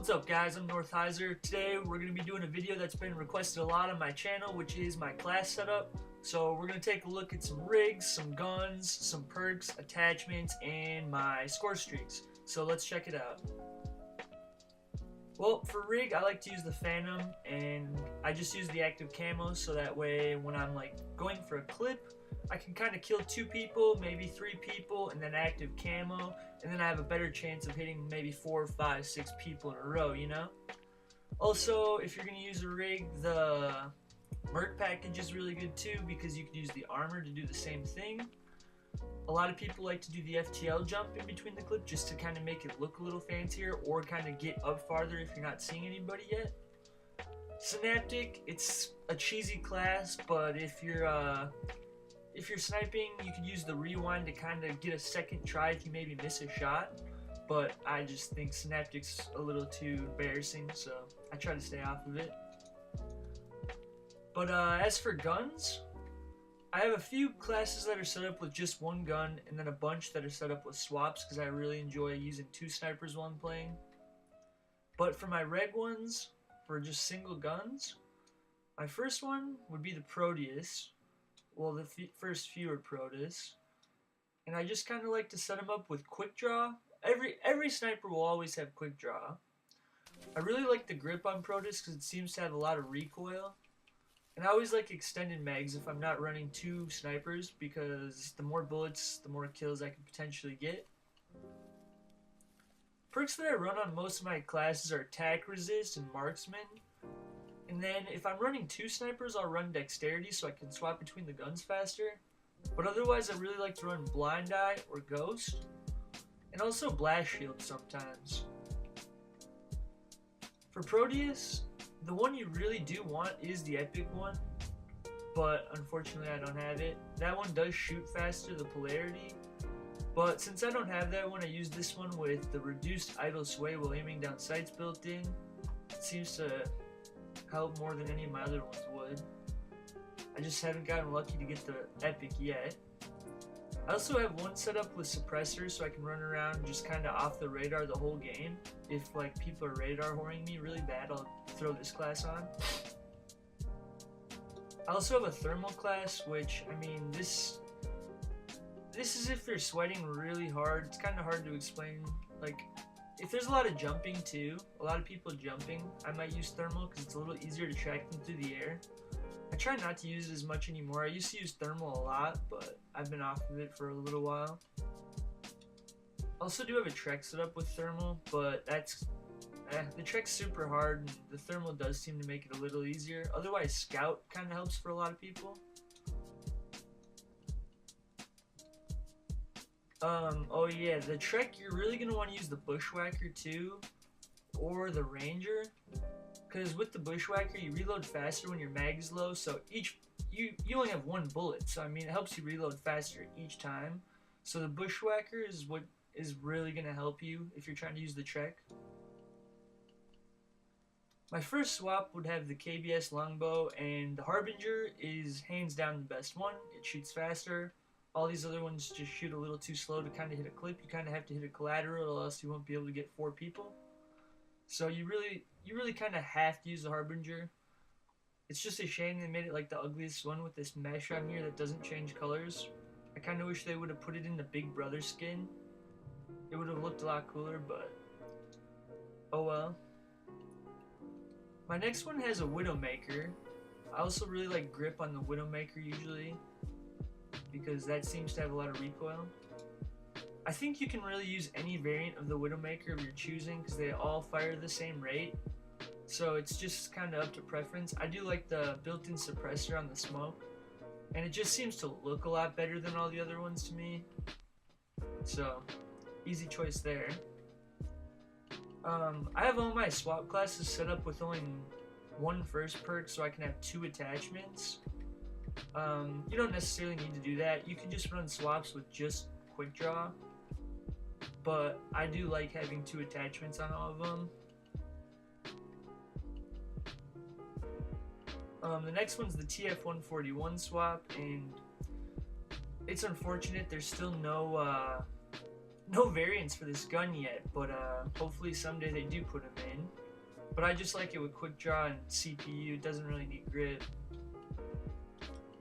What's up guys, I'm Hyzer. Today we're going to be doing a video that's been requested a lot on my channel, which is my class setup. So we're going to take a look at some rigs, some guns, some perks, attachments, and my score streaks. So let's check it out. Well, for rig, I like to use the Phantom, and I just use the active camo so that way when I'm like going for a clip, I can kind of kill 2 people, maybe 3 people, and then active camo, and then I have a better chance of hitting maybe 4, 5, 6 people in a row, you know? Also, if you're going to use a rig, the Merc package is really good too because you can use the armor to do the same thing. A lot of people like to do the FTL jump in between the clip just to kind of make it look a little fancier or kind of get up farther if you're not seeing anybody yet. Synaptic, it's a cheesy class, but if you're sniping, you can use the rewind to kind of get a second try if you maybe miss a shot. But I just think Synaptic's a little too embarrassing, so I try to stay off of it. But as for guns, I have a few classes that are set up with just one gun, and then a bunch that are set up with swaps because I really enjoy using 2 snipers while I'm playing. But for my reg ones, for just single guns, my first one would be the Proteus. Well, the first few are Proteus, and I just kind of like to set them up with quick draw. Every sniper will always have quick draw. I really like the grip on Proteus because it seems to have a lot of recoil. And I always like extended mags if I'm not running 2 snipers because the more bullets, the more kills I can potentially get. Perks that I run on most of my classes are attack resist and marksman. And then if I'm running 2 snipers, I'll run dexterity so I can swap between the guns faster. But otherwise I really like to run blind eye or ghost. And also blast shield sometimes. For Proteus, the one you really do want is the epic one, but unfortunately I don't have it. That one does shoot faster, the polarity, but since I don't have that one, I use this one with the reduced idle sway while aiming down sights built in. It seems to help more than any of my other ones would. I just haven't gotten lucky to get the epic yet. I also have one set up with suppressors so I can run around just kind of off the radar the whole game. If like people are radar whoring me really bad, I'll throw this class on. I also have a thermal class, which, I mean, this is if you're sweating really hard. It's kind of hard to explain. Like, if there's a lot of jumping too, a lot of people jumping, I might use thermal because it's a little easier to track them through the air. I try not to use it as much anymore. I used to use thermal a lot, but I've been off of it for a little while. I also do have a Trek set up with thermal, but the Trek's super hard, and the thermal does seem to make it a little easier. Otherwise, Scout kind of helps for a lot of people. Oh yeah, the Trek, you're really going to want to use the Bushwhacker too, or the Ranger. Because with the Bushwhacker, you reload faster when your mag is low, so you only have 1 bullet, so I mean it helps you reload faster each time. So the Bushwhacker is what is really going to help you if you're trying to use the Trek. My first swap would have the KBS longbow, and the Harbinger is hands down the best one. It shoots faster. All these other ones just shoot a little too slow to kind of hit a clip. You kind of have to hit a collateral or else you won't be able to get 4 people. So you really kind of have to use the Harbinger. It's just a shame they made it like the ugliest one with this mesh on here that doesn't change colors. I kind of wish they would have put it in the Big Brother skin. It would have looked a lot cooler, but oh well. My next one has a Widowmaker. I also really like grip on the Widowmaker usually because that seems to have a lot of recoil. I think you can really use any variant of the Widowmaker you're choosing because they all fire the same rate. So it's just kind of up to preference. I do like the built-in suppressor on the smoke, and it just seems to look a lot better than all the other ones to me. So, easy choice there. I have all my swap classes set up with only 1 first perk so I can have 2 attachments. You don't necessarily need to do that. You can just run swaps with just quick draw. But I do like having 2 attachments on all of them. The next one's the TF-141 swap, and it's unfortunate there's still no no variants for this gun yet, but hopefully someday they do put them in. But I just like it with quick draw and CPU. It doesn't really need grip.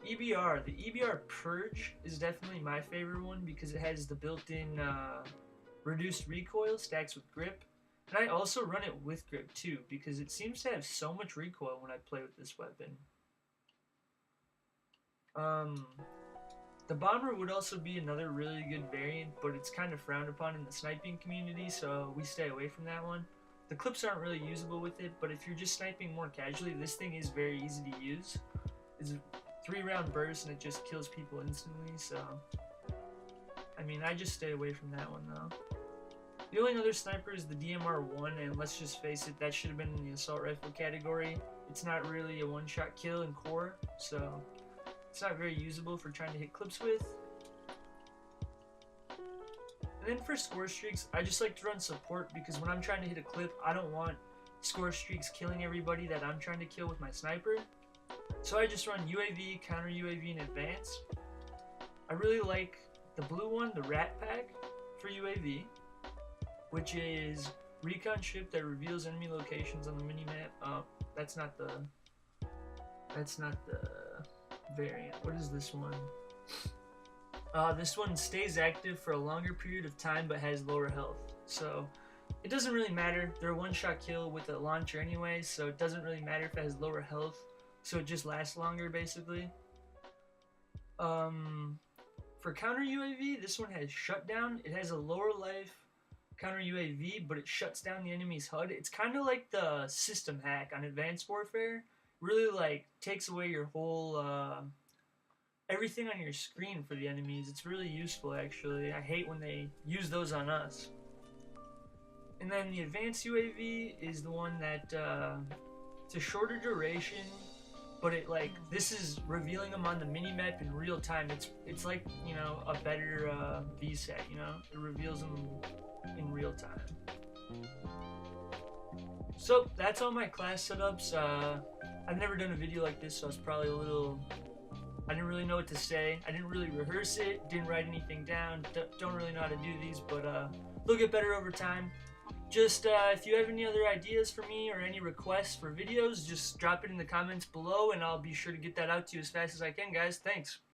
EBR. The EBR Purge is definitely my favorite one because it has the built-in reduced recoil, stacks with grip. And I also run it with grip too because it seems to have so much recoil when I play with this weapon. The Bomber would also be another really good variant, but it's kind of frowned upon in the sniping community, so we stay away from that one. The clips aren't really usable with it, but if you're just sniping more casually, this thing is very easy to use. It's a 3-round burst and it just kills people instantly, so I mean, I just stay away from that one though. The only other sniper is the DMR-1, and let's just face it, that should have been in the assault rifle category. It's not really a one-shot kill in core, so it's not very usable for trying to hit clips with. And then for score streaks, I just like to run support because when I'm trying to hit a clip, I don't want score streaks killing everybody that I'm trying to kill with my sniper. So I just run UAV, counter UAV, and advance. I really like the blue one, the Rat Pack for UAV, which is recon ship that reveals enemy locations on the minimap. That's not the variant. What is this one? This one stays active for a longer period of time but has lower health. So it doesn't really matter. They're a one-shot kill with a launcher anyway, so it doesn't really matter if it has lower health. So it just lasts longer basically. For counter UAV, this one has shutdown. It has a lower life counter UAV, but it shuts down the enemy's HUD. It's kind of like the system hack on Advanced Warfare. Really like takes away your whole everything on your screen for the enemies. It's really useful actually. I hate when they use those on us. And then the advanced UAV is the one that it's a shorter duration, but it like this is revealing them on the minimap in real time. It's like, you know, a better VSAT, you know? It reveals them in real time. So that's all my class setups. I've never done a video like this, so I was probably a little, I didn't really know what to say. I didn't really rehearse it, didn't write anything down, don't really know how to do these, but they'll get better over time. Just if you have any other ideas for me or any requests for videos, just drop it in the comments below and I'll be sure to get that out to you as fast as I can, guys. Thanks.